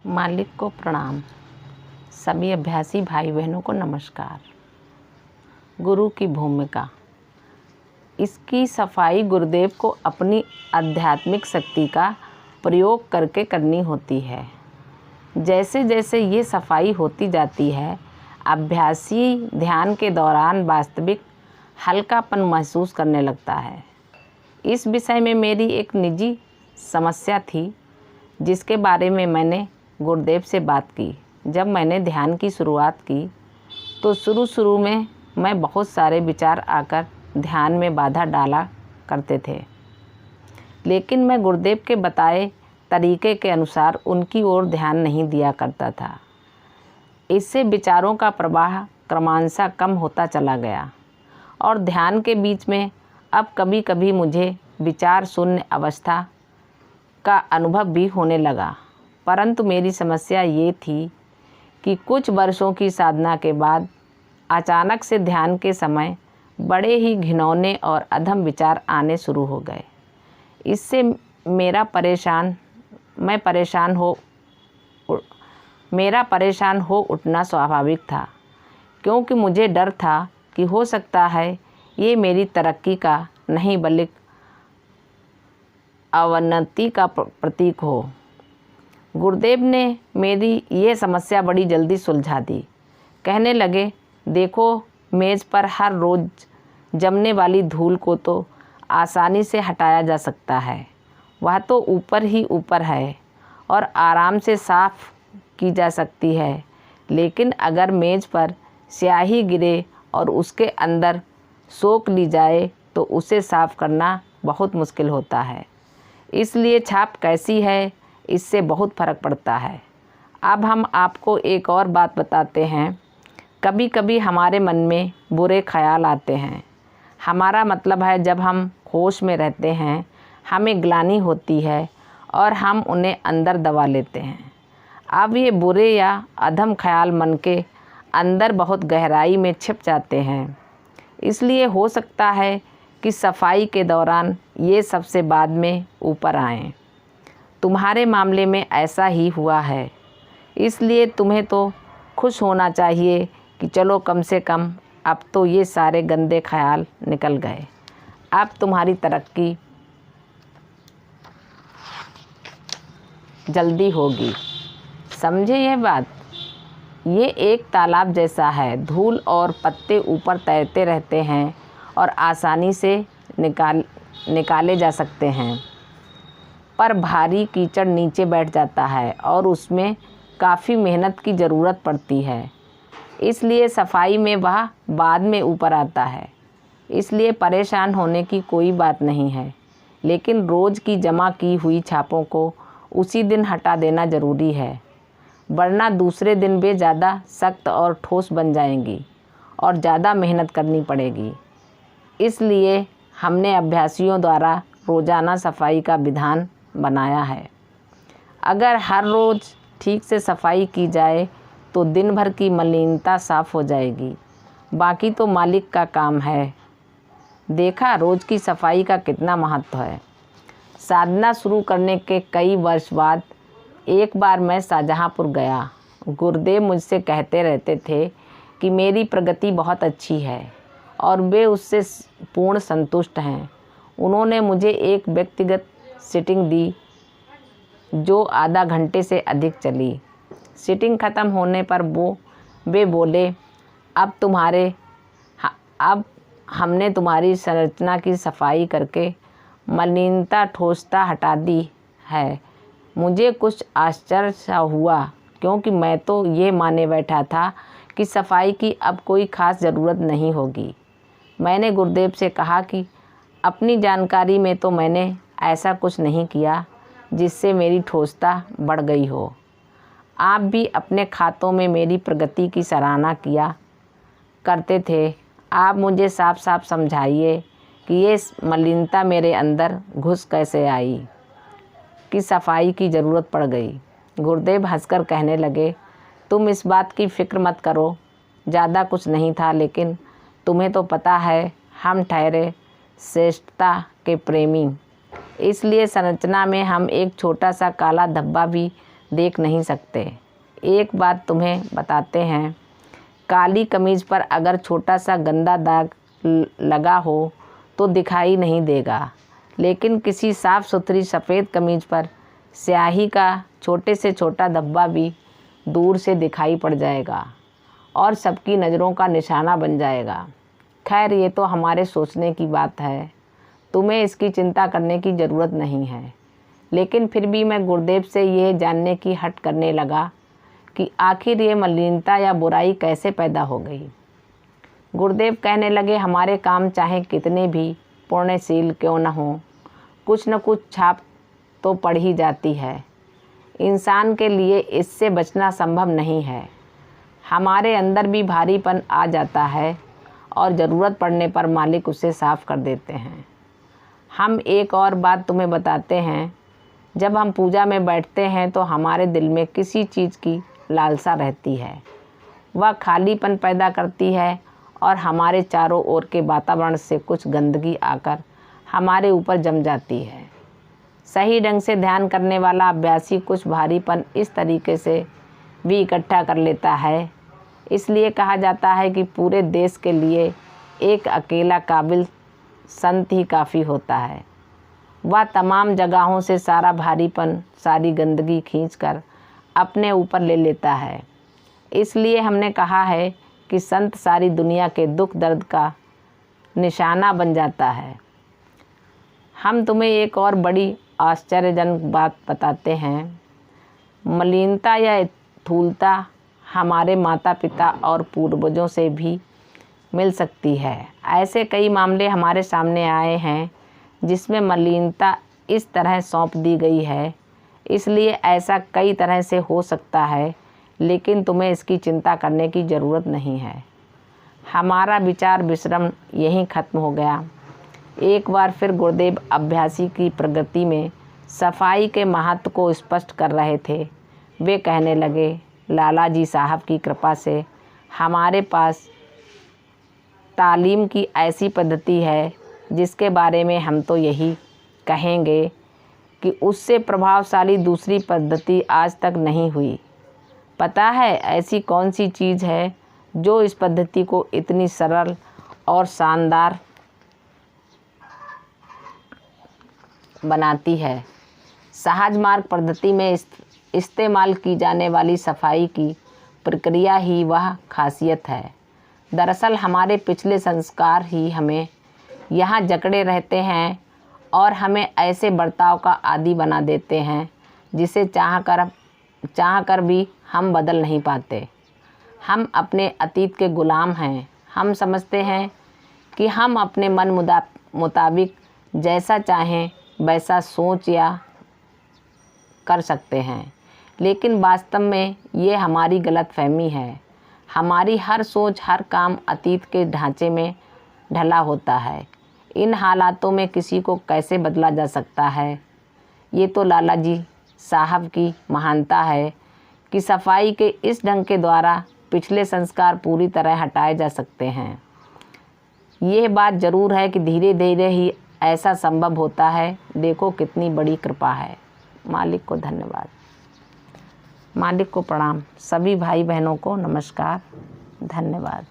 मालिक को प्रणाम। सभी अभ्यासी भाई बहनों को नमस्कार। गुरु की भूमिका। इसकी सफाई गुरुदेव को अपनी आध्यात्मिक शक्ति का प्रयोग करके करनी होती है। जैसे जैसे ये सफाई होती जाती है, अभ्यासी ध्यान के दौरान वास्तविक हल्कापन महसूस करने लगता है। इस विषय में मेरी एक निजी समस्या थी, जिसके बारे में मैंने गुरुदेव से बात की। जब मैंने ध्यान की शुरुआत की तो शुरू में मैं बहुत सारे विचार आकर ध्यान में बाधा डाला करते थे, लेकिन मैं गुरुदेव के बताए तरीके के अनुसार उनकी ओर ध्यान नहीं दिया करता था। इससे विचारों का प्रवाह क्रमशः कम होता चला गया और ध्यान के बीच में अब कभी कभी मुझे विचार शून्य अवस्था का अनुभव भी होने लगा। परंतु मेरी समस्या ये थी कि कुछ वर्षों की साधना के बाद अचानक से ध्यान के समय बड़े ही घिनौने और अधम विचार आने शुरू हो गए। इससे मेरा परेशान हो उठना स्वाभाविक था, क्योंकि मुझे डर था कि हो सकता है ये मेरी तरक्की का नहीं बल्कि अवनति का प्रतीक हो। गुरुदेव ने मेरी ये समस्या बड़ी जल्दी सुलझा दी। कहने लगे, देखो, मेज़ पर हर रोज़ जमने वाली धूल को तो आसानी से हटाया जा सकता है। वह तो ऊपर ही ऊपर है और आराम से साफ़ की जा सकती है, लेकिन अगर मेज़ पर स्याही गिरे और उसके अंदर सोख ली जाए तो उसे साफ़ करना बहुत मुश्किल होता है। इसलिए छाप कैसी है, इससे बहुत फ़र्क पड़ता है। अब हम आपको एक और बात बताते हैं। कभी कभी हमारे मन में बुरे ख्याल आते हैं। हमारा मतलब है, जब हम होश में रहते हैं हमें ग्लानि होती है और हम उन्हें अंदर दबा लेते हैं। अब ये बुरे या अधम ख्याल मन के अंदर बहुत गहराई में छिप जाते हैं। इसलिए हो सकता है कि सफाई के दौरान ये सबसे बाद में ऊपर आएं। तुम्हारे मामले में ऐसा ही हुआ है, इसलिए तुम्हें तो खुश होना चाहिए कि चलो, कम से कम अब तो ये सारे गंदे ख्याल निकल गए। अब तुम्हारी तरक्की जल्दी होगी। समझे ये बात? ये एक तालाब जैसा है। धूल और पत्ते ऊपर तैरते रहते हैं और आसानी से निकाले जा सकते हैं, पर भारी कीचड़ नीचे बैठ जाता है और उसमें काफ़ी मेहनत की ज़रूरत पड़ती है। इसलिए सफाई में वह बाद में ऊपर आता है। इसलिए परेशान होने की कोई बात नहीं है, लेकिन रोज़ की जमा की हुई छापों को उसी दिन हटा देना ज़रूरी है, वरना दूसरे दिन वे ज़्यादा सख्त और ठोस बन जाएंगी और ज़्यादा मेहनत करनी पड़ेगी। इसलिए हमने अभ्यासियों द्वारा रोज़ाना सफाई का विधान बनाया है। अगर हर रोज़ ठीक से सफाई की जाए तो दिन भर की मलिनता साफ़ हो जाएगी। बाकी तो मालिक का काम है। देखा रोज़ की सफाई का कितना महत्व है। साधना शुरू करने के कई वर्ष बाद एक बार मैं शाहजहाँपुर गया। गुरुदेव मुझसे कहते रहते थे कि मेरी प्रगति बहुत अच्छी है और वे उससे पूर्ण संतुष्ट हैं। उन्होंने मुझे एक व्यक्तिगत सीटिंग दी जो आधा घंटे से अधिक चली। सीटिंग ख़त्म होने पर वे बोले, अब हमने तुम्हारी संरचना की सफाई करके मलिनता ठोसता हटा दी है। मुझे कुछ आश्चर्य हुआ, क्योंकि मैं तो ये माने बैठा था कि सफाई की अब कोई ख़ास ज़रूरत नहीं होगी। मैंने गुरुदेव से कहा कि अपनी जानकारी में तो मैंने ऐसा कुछ नहीं किया जिससे मेरी ठोसता बढ़ गई हो। आप भी अपने खातों में मेरी प्रगति की सराहना किया करते थे। आप मुझे साफ साफ समझाइए कि ये मलिनता मेरे अंदर घुस कैसे आई कि सफाई की ज़रूरत पड़ गई। गुरुदेव हंसकर कहने लगे, तुम इस बात की फ़िक्र मत करो। ज़्यादा कुछ नहीं था, लेकिन तुम्हें तो पता है हम ठहरे श्रेष्ठता के प्रेमी। इसलिए संरचना में हम एक छोटा सा काला धब्बा भी देख नहीं सकते। एक बात तुम्हें बताते हैं, काली कमीज़ पर अगर छोटा सा गंदा दाग लगा हो तो दिखाई नहीं देगा, लेकिन किसी साफ़ सुथरी सफ़ेद कमीज़ पर स्याही का छोटे से छोटा धब्बा भी दूर से दिखाई पड़ जाएगा और सबकी नज़रों का निशाना बन जाएगा। खैर, ये तो हमारे सोचने की बात है, तुम्हें इसकी चिंता करने की ज़रूरत नहीं है। लेकिन फिर भी मैं गुरुदेव से ये जानने की हट करने लगा कि आखिर ये मलिनता या बुराई कैसे पैदा हो गई। गुरुदेव कहने लगे, हमारे काम चाहे कितने भी पुण्यशील क्यों न हों, कुछ न कुछ छाप तो पड़ ही जाती है। इंसान के लिए इससे बचना संभव नहीं है। हमारे अंदर भी भारीपन आ जाता है और ज़रूरत पड़ने पर मालिक उसे साफ़ कर देते हैं। हम एक और बात तुम्हें बताते हैं, जब हम पूजा में बैठते हैं तो हमारे दिल में किसी चीज़ की लालसा रहती है। वह खालीपन पैदा करती है और हमारे चारों ओर के वातावरण से कुछ गंदगी आकर हमारे ऊपर जम जाती है। सही ढंग से ध्यान करने वाला अभ्यासी कुछ भारीपन इस तरीके से भी इकट्ठा कर लेता है। इसलिए कहा जाता है कि पूरे देश के लिए एक अकेला काबिल संत ही काफ़ी होता है। वह तमाम जगहों से सारा भारीपन, सारी गंदगी खींचकर अपने ऊपर ले लेता है। इसलिए हमने कहा है कि संत सारी दुनिया के दुख दर्द का निशाना बन जाता है। हम तुम्हें एक और बड़ी आश्चर्यजनक बात बताते हैं। मलिनता या स्थूलता हमारे माता पिता और पूर्वजों से भी मिल सकती है। ऐसे कई मामले हमारे सामने आए हैं जिसमें मलिनता इस तरह सौंप दी गई है। इसलिए ऐसा कई तरह से हो सकता है, लेकिन तुम्हें इसकी चिंता करने की ज़रूरत नहीं है। हमारा विचार विश्रम यहीं ख़त्म हो गया। एक बार फिर गुरुदेव अभ्यासी की प्रगति में सफाई के महत्व को स्पष्ट कर रहे थे। वे कहने लगे, लाला जी साहब की कृपा से हमारे पास तालीम की ऐसी पद्धति है जिसके बारे में हम तो यही कहेंगे कि उससे प्रभावशाली दूसरी पद्धति आज तक नहीं हुई। पता है ऐसी कौन सी चीज़ है जो इस पद्धति को इतनी सरल और शानदार बनाती है? सहज मार्ग पद्धति में इस्तेमाल की जाने वाली सफाई की प्रक्रिया ही वह खासियत है। दरअसल हमारे पिछले संस्कार ही हमें यहाँ जकड़े रहते हैं और हमें ऐसे बर्ताव का आदी बना देते हैं जिसे चाह कर भी हम बदल नहीं पाते। हम अपने अतीत के गुलाम हैं। हम समझते हैं कि हम अपने मन मुताबिक जैसा चाहें वैसा सोच या कर सकते हैं, लेकिन वास्तव में ये हमारी गलतफहमी है। हमारी हर सोच, हर काम अतीत के ढांचे में ढला होता है। इन हालातों में किसी को कैसे बदला जा सकता है? ये तो लाला जी साहब की महानता है कि सफाई के इस ढंग के द्वारा पिछले संस्कार पूरी तरह हटाए जा सकते हैं। यह बात ज़रूर है कि धीरे धीरे ही ऐसा संभव होता है। देखो कितनी बड़ी कृपा है। मालिक को धन्यवाद, मालिक को प्रणाम। सभी भाई बहनों को नमस्कार, धन्यवाद।